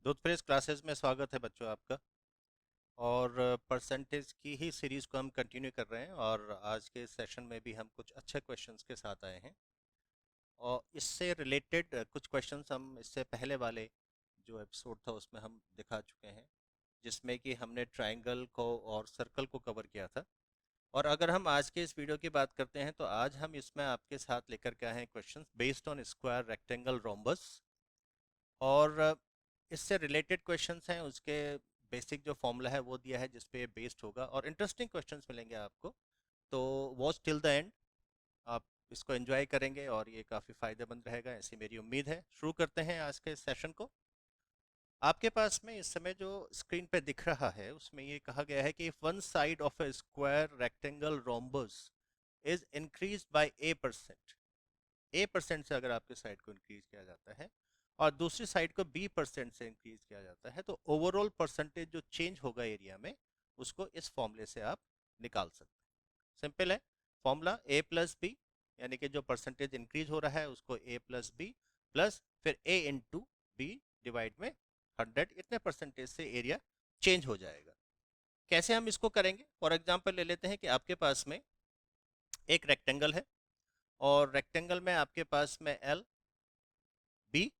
Toothpaste classes में स्वागत है बच्चों आपका। और परसेंटेज की ही सीरीज़ को हम कंटिन्यू कर रहे हैं और आज के सेशन में भी हम कुछ अच्छे क्वेश्चंस के साथ आए हैं। और इससे रिलेटेड कुछ क्वेश्चंस हम इससे पहले वाले जो एपिसोड था उसमें हम दिखा चुके हैं, जिसमें कि हमने ट्रायंगल को और सर्कल को कवर किया था। और अगर हम आज के इस वीडियो की बात करते हैं तो आज हम इसमें आपके साथ लेकर के आए हैं questions based on square, rectangle, rhombus. और इससे रिलेटेड क्वेश्चंस हैं, उसके बेसिक जो फॉर्मूला है वो दिया है जिस पे बेस्ड होगा और इंटरेस्टिंग क्वेश्चंस मिलेंगे आपको। तो वॉच टिल द एंड, आप इसको एंजॉय करेंगे और ये काफ़ी फ़ायदेमंद रहेगा, ऐसी मेरी उम्मीद है। शुरू करते हैं आज के सेशन को। आपके पास में इस समय जो स्क्रीन पे दिख रहा है उसमें ये कहा गया है कि if one side of a square rectangle rhombus is increase by A percent से अगर आपके साइड को इंक्रीज किया जाता है और दूसरी साइड को B% से इंक्रीज किया जाता है तो ओवरऑल परसेंटेज जो चेंज होगा एरिया में उसको इस फॉर्मूले से आप निकाल सकते हैं। सिंपल है फॉर्मूला, A+B, यानी कि जो परसेंटेज इंक्रीज हो रहा है उसको A+B प्लस फिर A × B डिवाइड में 100, इतने परसेंटेज से एरिया चेंज हो जाएगा। कैसे हम इसको करेंगे? फॉर एग्जाम्पल ले लेते हैं कि आपके पास में एक रेक्टेंगल है और रेक्टेंगल में आपके पास में LB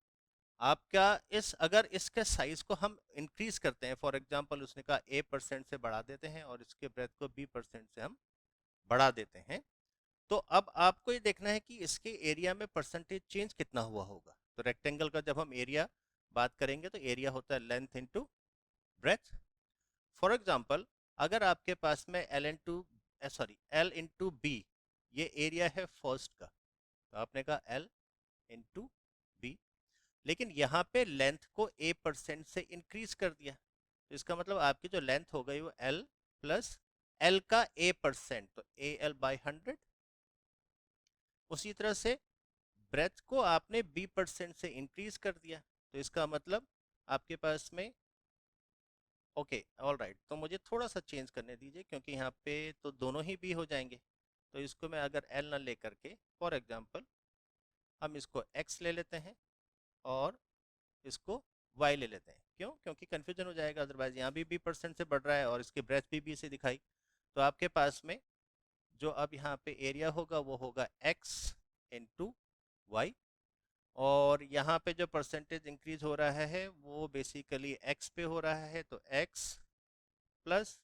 आपका इस अगर इसके साइज को हम इंक्रीज करते हैं, फॉर एग्जांपल उसने कहा A% से बढ़ा देते हैं और इसके ब्रेथ को B% से हम बढ़ा देते हैं, तो अब आपको ये देखना है कि इसके एरिया में परसेंटेज चेंज कितना हुआ होगा। तो रेक्टेंगल का जब हम एरिया बात करेंगे तो एरिया होता है length into breadth. For example अगर आपके पास में L इंटू बी, ये एरिया है फर्स्ट का, तो आपने कहा L × B, लेकिन यहाँ पे लेंथ को A% से इंक्रीज कर दिया, तो इसका मतलब आपकी जो लेंथ हो गई वो L प्लस L का A%, तो AL/100। उसी तरह से ब्रेथ को आपने B% से इंक्रीज कर दिया, तो इसका मतलब आपके पास में ओके ऑल राइट, तो मुझे थोड़ा सा चेंज करने दीजिए क्योंकि यहाँ पे तो दोनों ही B हो जाएंगे। तो इसको मैं अगर L ना लेकर के फॉर एग्जांपल हम इसको X ले लेते हैं और इसको Y ले लेते हैं। क्यों? क्योंकि कन्फ्यूजन हो जाएगा अदरवाइज। यहाँ भी B% से बढ़ रहा है और इसकी ब्रेथ भी B से दिखाई, तो आपके पास में जो अब यहाँ पे एरिया होगा वो होगा X × Y। और यहाँ पे जो परसेंटेज इंक्रीज हो रहा है वो बेसिकली X पे हो रहा है, तो X प्लस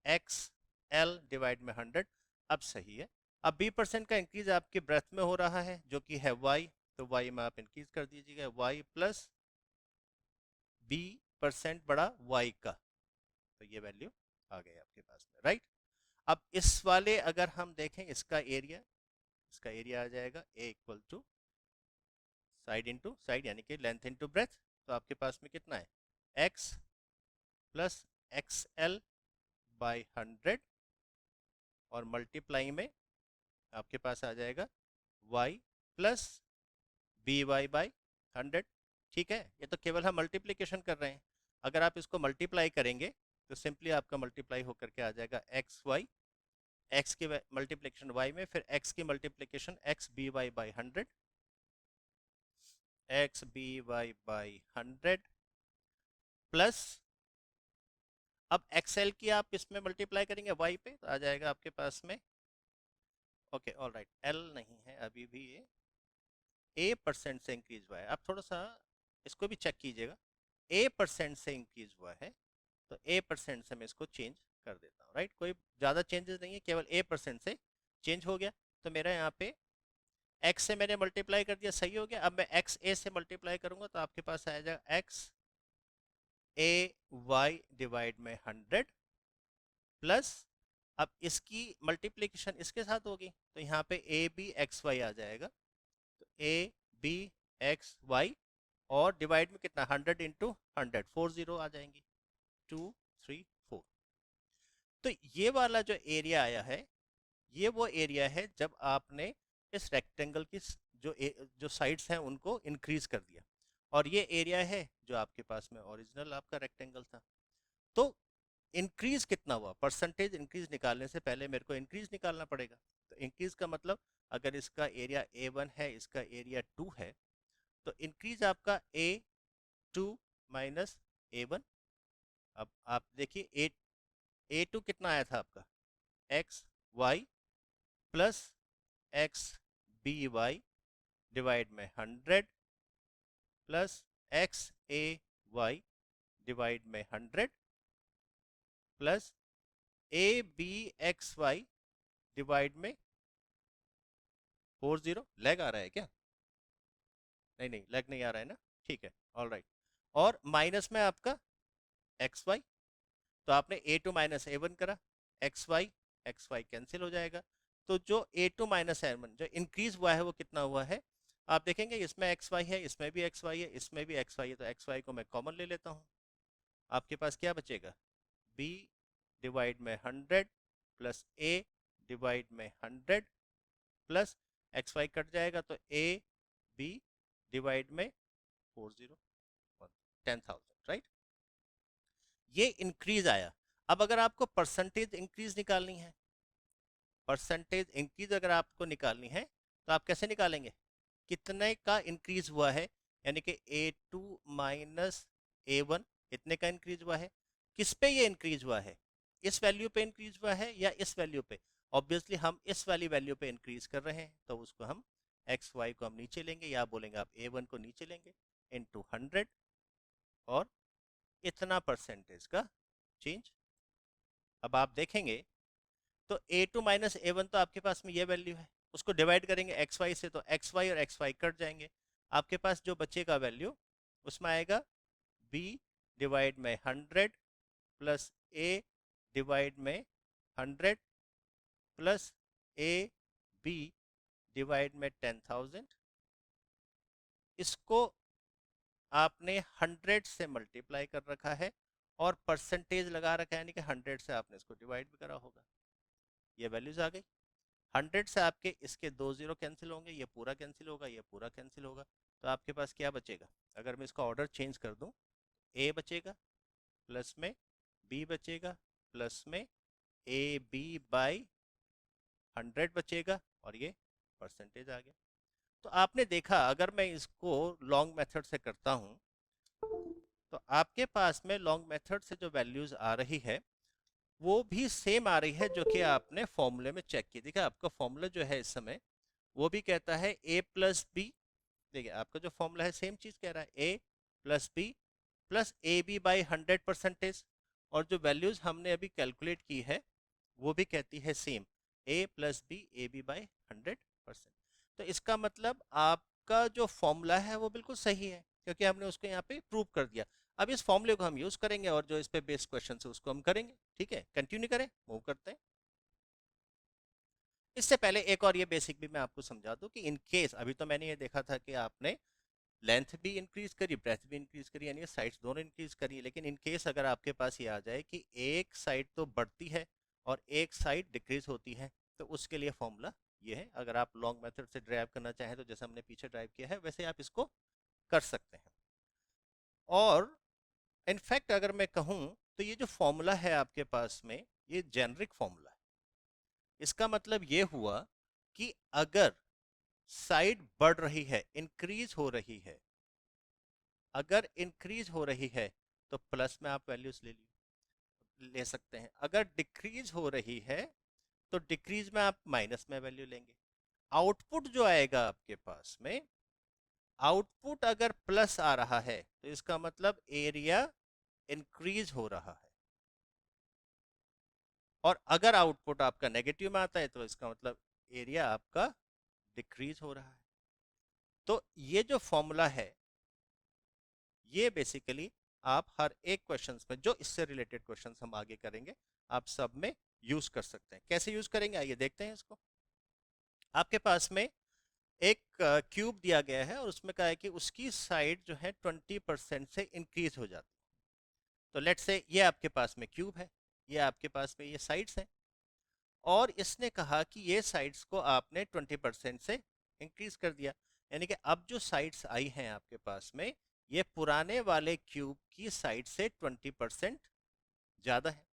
XL डिवाइड में 100। अब सही है। अब B% का इंक्रीज आपके ब्रेथ में हो रहा है जो कि है Y, तो Y में आप इंक्रीज कर दीजिएगा Y प्लस B% बढ़ा Y का, तो ये वैल्यू आ गई आपके पास में, राइट। अब इस वाले अगर हम देखें इसका एरिया आ जाएगा A = साइड इंटू साइड, यानी कि लेंथ इंटू ब्रेथ। तो आपके पास में कितना है X प्लस XL/100 और मल्टीप्लाई में आपके पास आ जाएगा Y प्लस BY/100। ठीक है, ये तो केवल हम मल्टीप्लीकेशन कर रहे हैं। अगर आप इसको मल्टीप्लाई करेंगे तो सिंपली आपका मल्टीप्लाई होकर के आ जाएगा XY, X की मल्टीप्लीकेशन Y में, फिर X की मल्टीप्लीकेशन XBY/100, XBY/100 प्लस अब XL की आप इसमें मल्टीप्लाई करेंगे Y पे तो आ जाएगा आपके पास में ओके ऑल राइट, L नहीं है अभी भी, ये A% से इंक्रीज हुआ है। आप थोड़ा सा इसको भी चेक कीजिएगा, A% से इंक्रीज हुआ है तो A% से मैं इसको चेंज कर देता हूँ, राइट। कोई ज़्यादा चेंजेस नहीं है, केवल A% से चेंज हो गया। तो मेरा यहाँ पे X से मैंने मल्टीप्लाई कर दिया, सही हो गया। अब मैं XA से मल्टीप्लाई करूंगा तो आपके पास आ जाएगा XAY डिवाइड में 100 प्लस अब इसकी मल्टीप्लिकेशन इसके साथ होगी तो यहाँ पे ABXY आ जाएगा, तो ABXY और डिवाइड में कितना 100 इंटू 100, 40 आ जाएंगी, 2 3 4। तो ये वाला जो एरिया आया है ये वो एरिया है जब आपने इस रेक्टेंगल की जो साइड्स हैं उनको इंक्रीज कर दिया, और ये एरिया है जो आपके पास में ओरिजिनल आपका रेक्टेंगल था। तो इंक्रीज कितना हुआ, परसेंटेज इंक्रीज निकालने से पहले मेरे को इंक्रीज निकालना पड़ेगा। तो इंक्रीज का मतलब अगर इसका एरिया A1 है, इसका एरिया 2 है, तो इंक्रीज आपका A2 माइनस A1। अब आप देखिए A2 कितना आया था आपका, X Y plus X B Y divide में 100 plus X A Y divide में 100 plus A B X Y divide में 40। लैग आ रहा है क्या? नहीं नहीं, लैग नहीं आ रहा है ना, ठीक है, ऑल राइट। और माइनस में आपका एक्स वाई, तो आपने A2 माइनस A1 करा, एक्स वाई कैंसिल हो जाएगा। तो जो A2 माइनस A1 जो इंक्रीज हुआ है वो कितना हुआ है, आप देखेंगे इसमें एक्स वाई है, इसमें भी एक्स वाई है, इसमें भी एक्स वाई है, तो एक्स वाई को मैं कॉमन ले लेता हूँ। आपके पास क्या बचेगा, B डिवाइड में 100 प्लस A डिवाइड में 100 प्लस एक्स वाई कट जाएगा तो A B डिवाइड में 40 10,000, राइट। ये इंक्रीज आया। अब अगर आपको परसेंटेज इंक्रीज निकालनी है, परसेंटेज इंक्रीज अगर आपको निकालनी है तो आप कैसे निकालेंगे, कितने का इंक्रीज हुआ है, यानी कि A2 माइनस A1 इतने का इंक्रीज हुआ है। किस पे ये इंक्रीज हुआ है, इस वैल्यू पे इंक्रीज हुआ है या इस वैल्यू पे? ऑब्वियसली हम इस वाली वैल्यू पे इंक्रीज कर रहे हैं, तो उसको हम एक्स वाई को हम नीचे लेंगे, या बोलेंगे आप A1 को नीचे लेंगे इनटू 100 और इतना परसेंटेज का चेंज। अब आप देखेंगे तो A2 माइनस A1 तो आपके पास में ये वैल्यू है, उसको डिवाइड करेंगे एक्स वाई से तो एक्स वाई और एक्स वाई कट जाएंगे। आपके पास जो बचेगा वैल्यू उसमें आएगा B डिवाइड में 100 प्लस A डिवाइड में 100 प्लस A B डिवाइड में 10,000। इसको आपने 100 से मल्टीप्लाई कर रखा है और परसेंटेज लगा रखा है, यानी कि 100 से आपने इसको डिवाइड भी करा होगा। ये वैल्यूज आ गई। 100 से आपके इसके 2 जीरो कैंसिल होंगे, ये पूरा कैंसिल होगा, ये पूरा कैंसिल होगा, तो आपके पास क्या बचेगा, अगर मैं इसका ऑर्डर चेंज कर दूं, A बचेगा प्लस में B बचेगा प्लस में AB बाई 100 बचेगा और ये परसेंटेज आ गया। तो आपने देखा अगर मैं इसको लॉन्ग मेथड से करता हूं तो आपके पास में लॉन्ग मेथड से जो वैल्यूज आ रही है वो भी सेम आ रही है जो कि आपने फॉर्मूले में चेक की। देखिए आपका फॉर्मूला जो है इस समय वो भी कहता है A प्लस बी, देखिए आपका जो फॉर्मूला है सेम चीज कह रहा है, A plus B plus A B by 100%, और जो वैल्यूज हमने अभी कैलकुलेट की है वो भी कहती है same, A plus B A B by 100%। तो इसका मतलब आपका जो फॉर्मूला है वो बिल्कुल सही है क्योंकि हमने उसको यहाँ पे प्रूव कर दिया। अब इस फॉर्मूले को हम यूज करेंगे और जो इस पे बेस्ड क्वेश्चन है उसको हम करेंगे। ठीक है, कंटिन्यू करें, मूव करते हैं। इससे पहले एक और ये बेसिक भी मैं आपको समझा दूं कि इन केस, अभी तो मैंने ये देखा था कि आपने लेंथ भी इंक्रीज करी, ब्रेथ भी इंक्रीज करी, यानी साइड्स दोनों इंक्रीज करी, लेकिन इन केस अगर आपके पास ये आ जाए कि एक साइड तो बढ़ती है और एक साइड डिक्रीज होती है, तो उसके लिए फॉर्मूला ये है। अगर आप लॉन्ग मेथड से ड्राइव करना चाहें तो जैसे हमने पीछे ड्राइव किया है वैसे आप इसको कर सकते हैं। और इनफैक्ट अगर मैं कहूं तो ये जो फॉर्मूला है आपके पास में ये जेनरिक फॉर्मूला है। इसका मतलब ये हुआ कि अगर साइड बढ़ रही है, इंक्रीज हो रही है, अगर इंक्रीज हो रही है तो प्लस में आप वैल्यूज ले सकते हैं, अगर डिक्रीज हो रही है तो डिक्रीज में आप माइनस में वैल्यू लेंगे। आउटपुट जो आएगा आपके पास में, आउटपुट अगर प्लस आ रहा है तो इसका मतलब एरिया इंक्रीज हो रहा है, और अगर आउटपुट आपका नेगेटिव में आता है तो इसका मतलब एरिया आपका डिक्रीज हो रहा है। तो ये जो फॉर्मूला है ये बेसिकली आप हर एक क्वेश्चंस में, जो इससे रिलेटेड क्वेश्चंस हम आगे करेंगे, आप सब में यूज कर सकते हैं। कैसे यूज करेंगे आइए देखते हैं इसको। आपके पास में एक क्यूब दिया गया है और उसमें कहा है कि उसकी साइड जो है 20% से इंक्रीज हो जाती है। तो लेट्स से ये आपके पास में क्यूब है, ये आपके पास में ये साइड्स हैं, और इसने कहा कि ये साइड्स को आपने 20% से इंक्रीज कर दिया, यानी कि अब जो साइड्स आई हैं आपके पास में ये पुराने वाले क्यूब की साइड से 20% ज़्यादा है।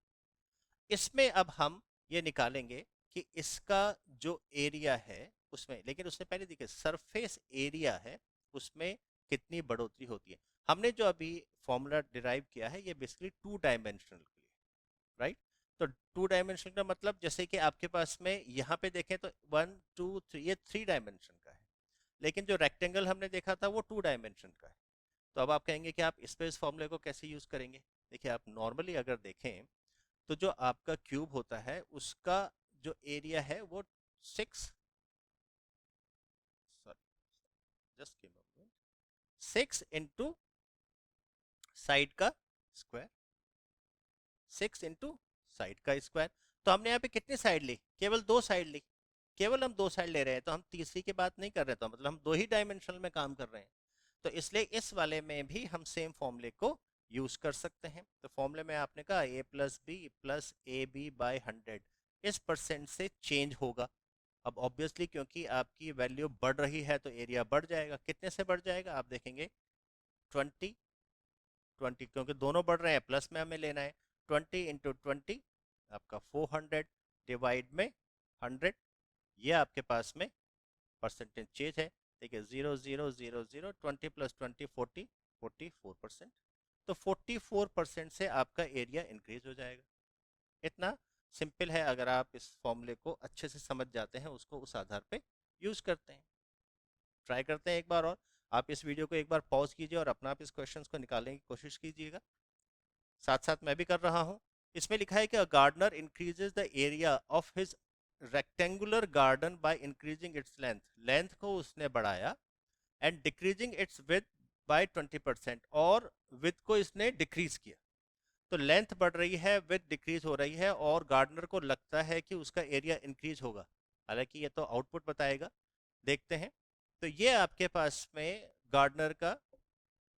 इसमें अब हम ये निकालेंगे कि इसका जो एरिया है उसमें, लेकिन उसने पहले देखिए सरफेस एरिया है उसमें कितनी बढ़ोतरी होती है। हमने जो अभी फॉर्मूला डिराइव किया है ये बेसिकली 2 डायमेंशनल के लिए, राइट। तो 2 डायमेंशनल का मतलब जैसे कि आपके पास में यहाँ पे देखें तो 1 2 3 ये 3 डायमेंशन का है, लेकिन जो रेक्टेंगल हमने देखा था वो 2 डायमेंशन का है। तो अब आप कहेंगे कि आप इस पे इस फॉर्मूले को कैसे यूज करेंगे। देखिए आप नॉर्मली अगर देखें तो जो आपका क्यूब होता है उसका जो एरिया है वो 6, just give a minute, 6 into side का स्क्वायर, 6 इंटू साइड का स्क्वायर। तो हमने यहाँ पे कितनी साइड ली, केवल 2 साइड ली, केवल हम 2 साइड ले रहे हैं, तो हम तीसरी की बात नहीं कर रहे, तो मतलब हम 2 ही डायमेंशनल में काम कर रहे हैं। तो इसलिए इस वाले में भी हम सेम फॉर्मूले को यूज कर सकते हैं। तो फॉर्मूले में आपने कहा a+b+ab/100 इस परसेंट से चेंज होगा। अब ऑब्वियसली क्योंकि आपकी वैल्यू बढ़ रही है तो एरिया बढ़ जाएगा। कितने से बढ़ जाएगा आप देखेंगे, 20, 20 क्योंकि दोनों बढ़ रहे हैं, प्लस में हमें लेना है। 20 × 20 आपका 400 डिवाइड में 100, ये आपके पास में परसेंटेज चेंज है। देखिए 0 0 0 0, 20+20 40, 44%। तो 44% से आपका एरिया इंक्रीज हो जाएगा। इतना सिंपल है, अगर आप इस फॉर्मूले को अच्छे से समझ जाते हैं, उसको उस आधार पे यूज करते हैं। ट्राई करते हैं एक बार और। आप इस वीडियो को एक बार पॉज कीजिए और अपना आप इस क्वेश्चन को निकालने की कोशिश कीजिएगा, साथ साथ मैं भी कर रहा हूँ। इसमें लिखा है कि a gardener increases the area of his rectangular garden by increasing its length, length को उसने बढ़ाया, and decreasing its width by 20%, और विथ को इसने डिक्रीज किया। तो लेंथ बढ़ रही है, विथ डिक्रीज हो रही है, और गार्डनर को लगता है कि उसका एरिया इंक्रीज होगा, हालांकि ये तो आउटपुट बताएगा। देखते हैं। तो ये आपके पास में गार्डनर का,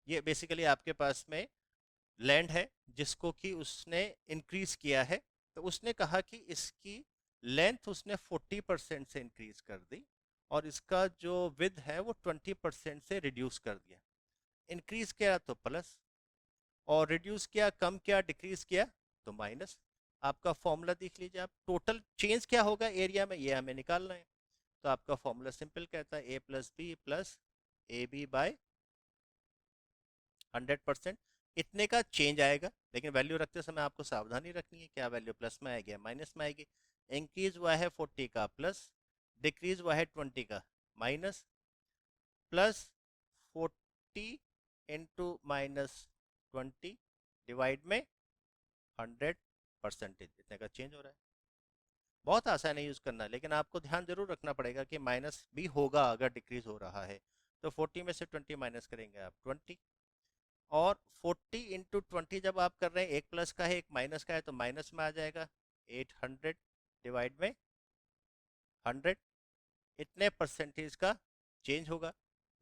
ये बेसिकली आपके पास में लैंड है जिसको कि उसने इंक्रीज किया है। तो उसने कहा कि इसकी लेंथ उसने 40% से इंक्रीज कर दी, और इसका जो विद है वो 20% से रिड्यूस कर दिया। इंक्रीज किया तो प्लस, और रिड्यूस किया, कम किया, डिक्रीज किया तो माइनस। आपका फॉर्मूला देख लीजिए आप, टोटल चेंज क्या होगा एरिया में ये हमें निकालना है। तो आपका फॉर्मूला सिंपल कहता है a+b+ab/100%। इतने का चेंज आएगा, लेकिन वैल्यू रखते समय आपको सावधानी रखनी है, क्या वैल्यू प्लस में आएगी या माइनस में आएगी। इंक्रीज हुआ है 40 का प्लस, डिक्रीज हुआ है 20 का माइनस, प्लस 40 × -20 डिवाइड में 100%, इतने का चेंज हो रहा है। बहुत आसान है यूज़ करना, लेकिन आपको ध्यान जरूर रखना पड़ेगा कि माइनस भी होगा अगर डिक्रीज हो रहा है। तो 40 में से 20 माइनस करेंगे आप 20, और 40 × 20 जब आप कर रहे हैं, एक प्लस का है एक माइनस का है, तो माइनस में आ जाएगा 800 डिवाइड में 100, इतने परसेंटेज का चेंज होगा।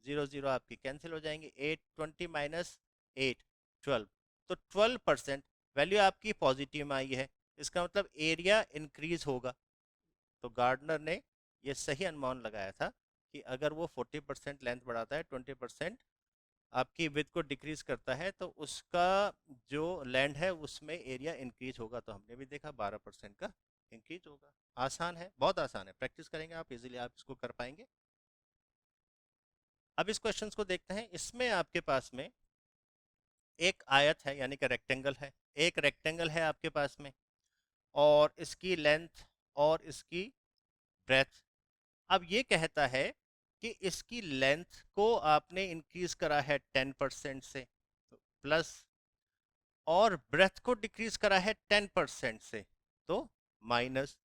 0 0 आपकी कैंसिल हो जाएंगे, 820 -8 12, तो 12% वैल्यू आपकी पॉजिटिव में आई है। इसका मतलब एरिया इंक्रीज होगा। तो गार्डनर ने ये सही अनुमान लगाया था कि अगर वो 40% लेंथ बढ़ाता है, 20% आपकी विथ को डिक्रीज करता है, तो उसका जो लैंड है उसमें एरिया इंक्रीज होगा। तो हमने भी देखा 12% का इंक्रीज होगा। आसान है, बहुत आसान है, प्रैक्टिस करेंगे आप इजीली आप इसको कर पाएंगे। अब इस क्वेश्चन को देखते हैं। इसमें आपके पास में एक आयत है, यानी कि रेक्टेंगल है, एक रेक्टेंगल है आपके पास में, और इसकी लेंथ और इसकी ब्रेथ। अब ये कहता है कि इसकी लेंथ को आपने इंक्रीज करा है 10% से प्लस, और ब्रेथ को डिक्रीज करा है 10% से तो minus.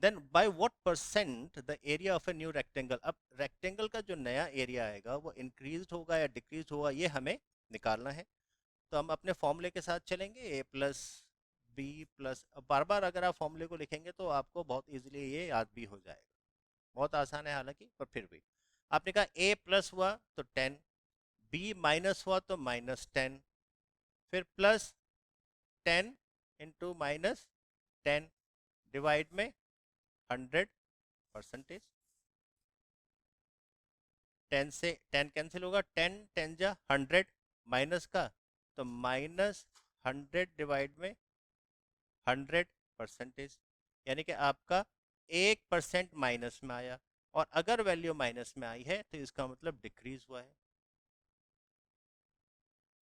Then by what percent the area of a new rectangle, अब रेक्टेंगल का जो नया एरिया आएगा वो इंक्रीज होगा या डिक्रीज होगा, ये हमें निकालना है। तो हम अपने फॉर्मूले के साथ चलेंगे, a+b+, बार बार अगर आप फॉर्मूले को लिखेंगे तो आपको बहुत इजीली ये याद भी हो जाएगा। बहुत आसान है हालांकि, पर फिर भी। आपने कहा a प्लस हुआ तो 10, b माइनस हुआ तो -10, फिर +10 × -10 डिवाइड में 100%। 10 से 10 कैंसिल होगा, 10 10 जा 100, माइनस का तो -100 डिवाइड में 100%, यानी कि आपका 1% माइनस में आया। और अगर वैल्यू माइनस में आई है तो इसका मतलब डिक्रीज हुआ है।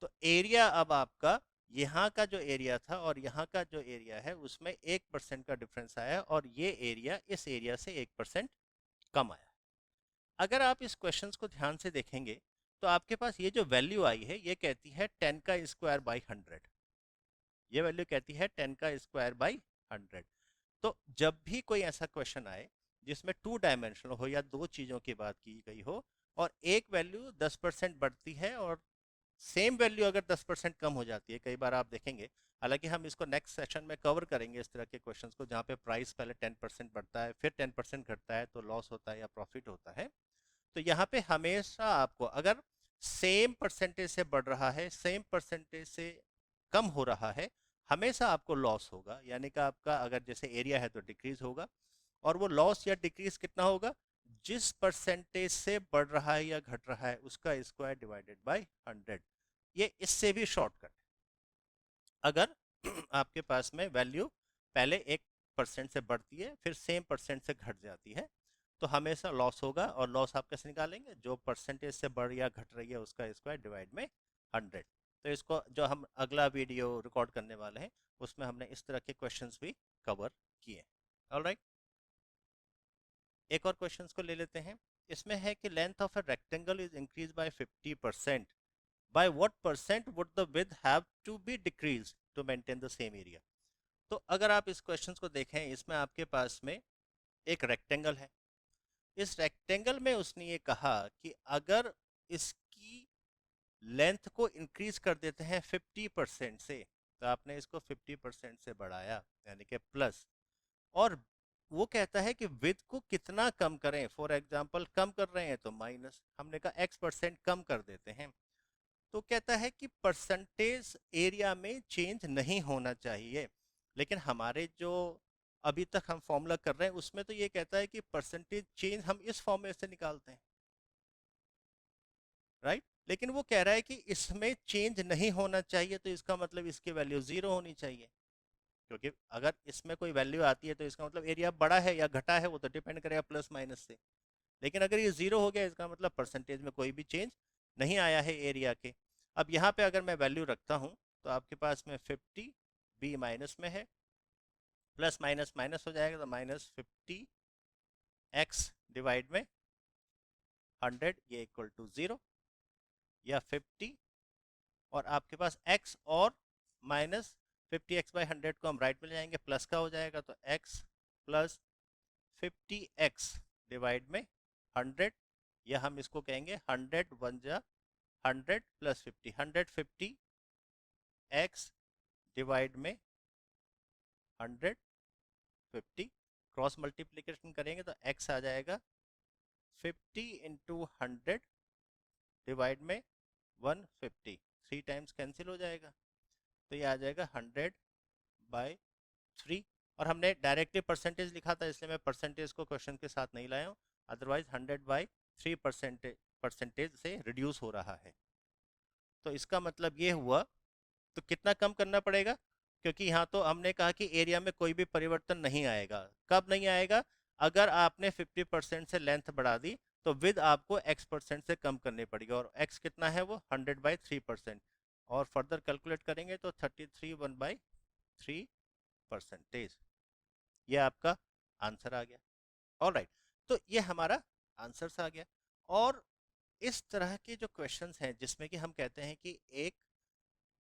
तो एरिया अब आपका यहाँ का जो एरिया था और यहाँ का जो एरिया है उसमें 1% का डिफरेंस आया और ये एरिया इस एरिया से 1% कम आया। अगर आप इस क्वेश्चन को ध्यान से देखेंगे तो आपके पास ये जो वैल्यू आई है ये कहती है 10 का स्क्वायर बाई 100। ये वैल्यू कहती है 10 का स्क्वायर बाई 100। तो जब भी कोई ऐसा क्वेश्चन आए जिसमें 2 डायमेंशनल हो या दो चीज़ों की बात की गई हो और एक वैल्यू 10% बढ़ती है और सेम वैल्यू अगर 10% कम हो जाती है, कई बार आप देखेंगे, हालांकि हम इसको नेक्स्ट सेशन में कवर करेंगे इस तरह के क्वेश्चंस को जहाँ पे प्राइस पहले 10% बढ़ता है फिर 10% घटता है तो लॉस होता है या प्रॉफिट होता है। तो यहाँ पे हमेशा आपको अगर सेम परसेंटेज से बढ़ रहा है सेम परसेंटेज से कम हो रहा है हमेशा आपको लॉस होगा, यानी कि आपका अगर जैसे एरिया है तो डिक्रीज होगा और वो लॉस या डिक्रीज कितना होगा, जिस परसेंटेज से बढ़ रहा है या घट रहा है उसका स्क्वायर डिवाइडेड बाय 100। ये इससे भी शॉर्टकट है। अगर आपके पास में वैल्यू पहले 1% से बढ़ती है फिर सेम परसेंट से घट जाती है तो हमेशा लॉस होगा। और लॉस आप कैसे निकालेंगे, जो परसेंटेज से बढ़ या घट रही है उसका स्क्वायर डिवाइड में 100। तो इसको जो हम अगला वीडियो रिकॉर्ड करने वाले हैं उसमें हमने इस तरह के क्वेश्चंस भी कवर किए। ऑलराइट, एक और क्वेश्चंस को ले लेते हैं। इसमें है कि length of a rectangle is increase by 50%, by what percent would the width have to be decreased to maintain the same area। तो अगर आप इस क्वेश्चन को देखें इसमें आपके पास में एक रेक्टेंगल है। इस रेक्टेंगल में उसने ये कहा कि अगर इसकी लेंथ को इंक्रीज कर देते हैं 50% से, तो आपने इसको 50% से बढ़ाया यानी कि प्लस, और वो कहता है कि विथ को कितना कम करें, फॉर एग्जांपल कम कर रहे हैं तो माइनस, हमने कहा x% कम कर देते हैं। तो कहता है कि परसेंटेज एरिया में चेंज नहीं होना चाहिए, लेकिन हमारे जो अभी तक हम फॉर्मूला कर रहे हैं उसमें तो ये कहता है कि परसेंटेज चेंज हम इस फॉर्मूले से निकालते हैं, राइट। लेकिन वो कह रहा है कि इसमें चेंज नहीं होना चाहिए तो इसका मतलब इसकी वैल्यू 0 होनी चाहिए, क्योंकि अगर इसमें कोई वैल्यू आती है तो इसका मतलब एरिया बड़ा है या घटा है वो तो डिपेंड करेगा प्लस माइनस से। लेकिन अगर ये 0 हो गया इसका मतलब परसेंटेज में कोई भी चेंज नहीं आया है एरिया के। अब यहाँ पे अगर मैं वैल्यू रखता हूँ तो आपके पास में 50 बी माइनस में है, प्लस माइनस माइनस हो जाएगा तो -50 एक्स डिवाइड में 100 ये इक्वल टू 0, या 50 और आपके पास x और -50x/100 को हम राइट में ले जाएंगे प्लस का हो जाएगा तो x प्लस 50x डिवाइड में 100, या हम इसको कहेंगे 100 वन जा 100 प्लस 50, 150 x डिवाइड में 150, क्रॉस मल्टीप्लीकेशन करेंगे तो x आ जाएगा 50 इंटू 100 डिवाइड में 150, 3 टाइम्स कैंसिल हो जाएगा तो ये आ जाएगा 100/3। और हमने डायरेक्टली परसेंटेज लिखा था इसलिए मैं परसेंटेज को क्वेश्चन के साथ नहीं लाया हूँ, अदरवाइज 100/3 परसेंटेज से रिड्यूस हो रहा है। तो इसका मतलब ये हुआ, तो कितना कम करना पड़ेगा, क्योंकि यहाँ तो हमने कहा कि एरिया में कोई भी परिवर्तन नहीं आएगा। कब नहीं आएगा, अगर आपने 50% से लेंथ बढ़ा दी तो विद आपको x% से कम करनी पड़ेगी, और x कितना है वो 100/3%, और फर्दर कैलकुलेट करेंगे तो 33 1/3 परसेंटेज। ये आपका आंसर आ गया। ऑलराइट, तो ये हमारा आंसर आ गया। और इस तरह के जो क्वेश्चंस हैं जिसमें कि हम कहते हैं कि एक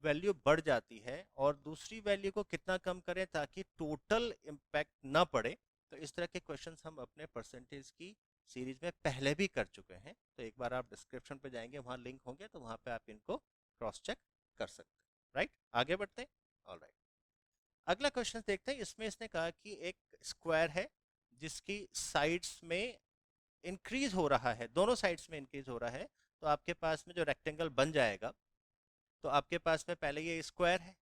वैल्यू बढ़ जाती है और दूसरी वैल्यू को कितना कम करें ताकि टोटल इम्पैक्ट ना पड़े, तो इस तरह के क्वेश्चंस हम अपने परसेंटेज की सीरीज में पहले भी कर चुके हैं। तो एक बार आप डिस्क्रिप्शन पे जाएंगे वहाँ लिंक होंगे तो वहाँ पे आप इनको क्रॉस चेक कर सकते हैं। राइट, आगे बढ़ते हैं। ऑलराइट, अगला क्वेश्चन देखते हैं। इसमें इसने कहा कि एक स्क्वायर है जिसकी साइड्स में इंक्रीज हो रहा है, दोनों साइड्स में इंक्रीज हो रहा है। तो आपके पास में जो रेक्टेंगल बन जाएगा, तो आपके पास में पहले ये स्क्वायर है,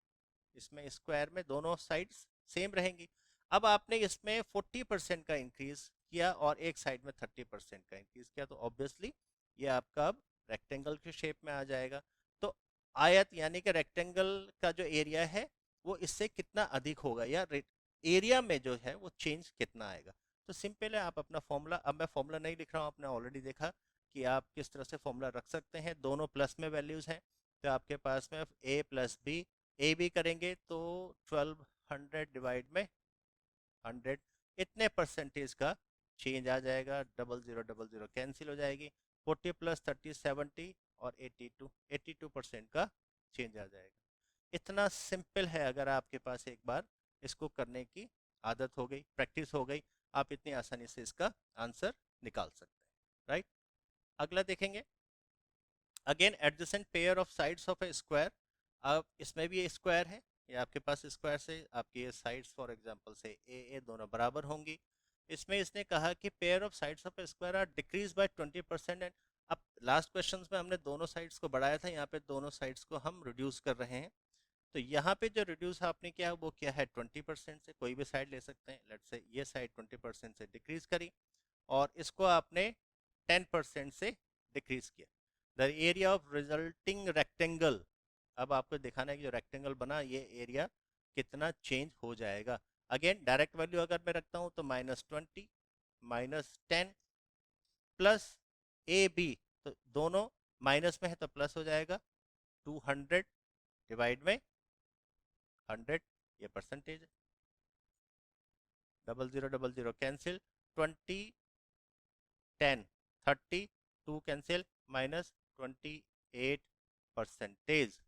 इसमें स्क्वायर में दोनों साइड्स सेम रहेंगी। अब आपने इसमें 40% का इंक्रीज किया और एक साइड में 30% का इंक्रीज किया, तो ऑब्वियसली ये आपका अब रेक्टेंगल की शेप में आ जाएगा। तो आयत यानी कि रेक्टेंगल का जो एरिया है वो इससे कितना अधिक होगा, या एरिया में जो है वो चेंज कितना आएगा। तो सिंपल है, आप अपना फॉर्मूला, अब मैं फॉर्मूला नहीं लिख रहा हूँ, आपने ऑलरेडी देखा कि आप किस तरह से फॉर्मूला रख सकते हैं। दोनों प्लस में वैल्यूज हैं तो आपके पास में a plus B, A B करेंगे तो 1200 डिवाइड में 100, इतने परसेंटेज का चेंज आ जाएगा। डबल जीरो कैंसिल हो जाएगी। 40 प्लस 30 70 और 82% का चेंज आ जाएगा। इतना सिंपल है। अगर आपके पास एक बार इसको करने की आदत हो गई, प्रैक्टिस हो गई, आप इतनी आसानी से इसका आंसर निकाल सकते हैं, राइट। अगला देखेंगे, again adjacent pair of sides of a square. अब इसमें भी स्क्वायर है, ये आपके पास स्क्वायर से आपकी ये साइड्स फॉर एग्जांपल से ए दोनों बराबर होंगी। इसमें इसने कहा कि pair of sides of a square are decrease by 20%। And अब लास्ट क्वेश्चंस में हमने दोनों साइड्स को बढ़ाया था, यहाँ पे दोनों साइड्स को हम रिड्यूस कर रहे हैं। तो यहाँ पे जो रिड्यूस आपने किया वो क्या है, 20% से। कोई भी साइड ले सकते हैं, लेट्स से ये साइड 20% से डिक्रीज करी और इसको आपने 10% से डिक्रीज किया। The area of resulting rectangle, अब आपको दिखाना है कि जो रेक्टेंगल बना ये एरिया कितना चेंज हो जाएगा। अगेन डायरेक्ट वैल्यू अगर मैं रखता हूँ तो -20 -10 प्लस ए बी, तो दोनों माइनस में है तो प्लस हो जाएगा। 200 डिवाइड में 100, ये परसेंटेज है। Double zero cancel, 20 10 30 2 cancel, -28 percentage.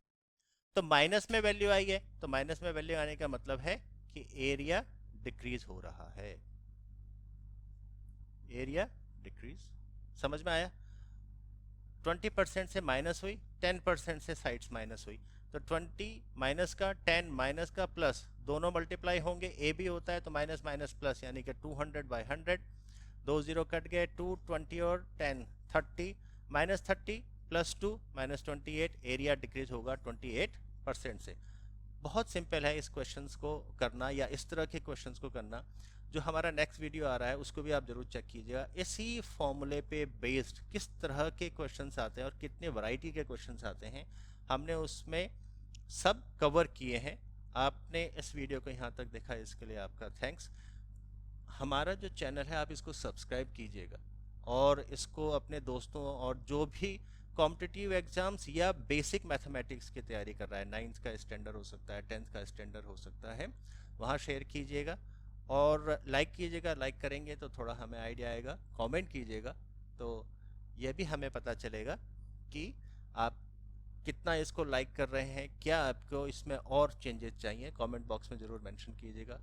तो माइनस में वैल्यू आई है, तो माइनस में वैल्यू आने का मतलब है कि एरिया डिक्रीज हो रहा है। एरिया डिक्रीज, समझ में आया। 20% से माइनस हुई, 10% से साइड्स माइनस हुई, तो 20 माइनस का 10 माइनस का प्लस दोनों मल्टीप्लाई होंगे। ए भी होता है तो माइनस माइनस प्लस, यानी कि 200/100, 2 जीरो कट गए, 2 20 और 10 30, -30 प्लस 2 -28, एरिया डिक्रीज होगा 28% से। बहुत सिंपल है इस क्वेश्चंस को करना, या इस तरह के क्वेश्चंस को करना। जो हमारा नेक्स्ट वीडियो आ रहा है उसको भी आप जरूर चेक कीजिएगा। इसी फॉर्मूले पे बेस्ड किस तरह के क्वेश्चंस आते हैं और कितने वैरायटी के क्वेश्चंस आते हैं, हमने उसमें सब कवर किए हैं। आपने इस वीडियो को यहाँ तक देखा, इसके लिए आपका थैंक्स। हमारा जो चैनल है आप इसको सब्सक्राइब कीजिएगा और इसको अपने दोस्तों और जो भी कॉम्पिटिटिव एग्जाम्स या बेसिक मैथमेटिक्स की तैयारी कर रहा है, 9th का स्टैंडर्ड हो सकता है, 10th का स्टैंडर्ड हो सकता है, वहाँ शेयर कीजिएगा और लाइक कीजिएगा। लाइक करेंगे तो थोड़ा हमें आइडिया आएगा। कमेंट कीजिएगा तो यह भी हमें पता चलेगा कि आप कितना इसको लाइक कर रहे हैं, क्या आपको इसमें और चेंजेस चाहिए। कमेंट बॉक्स में ज़रूर मेंशन कीजिएगा।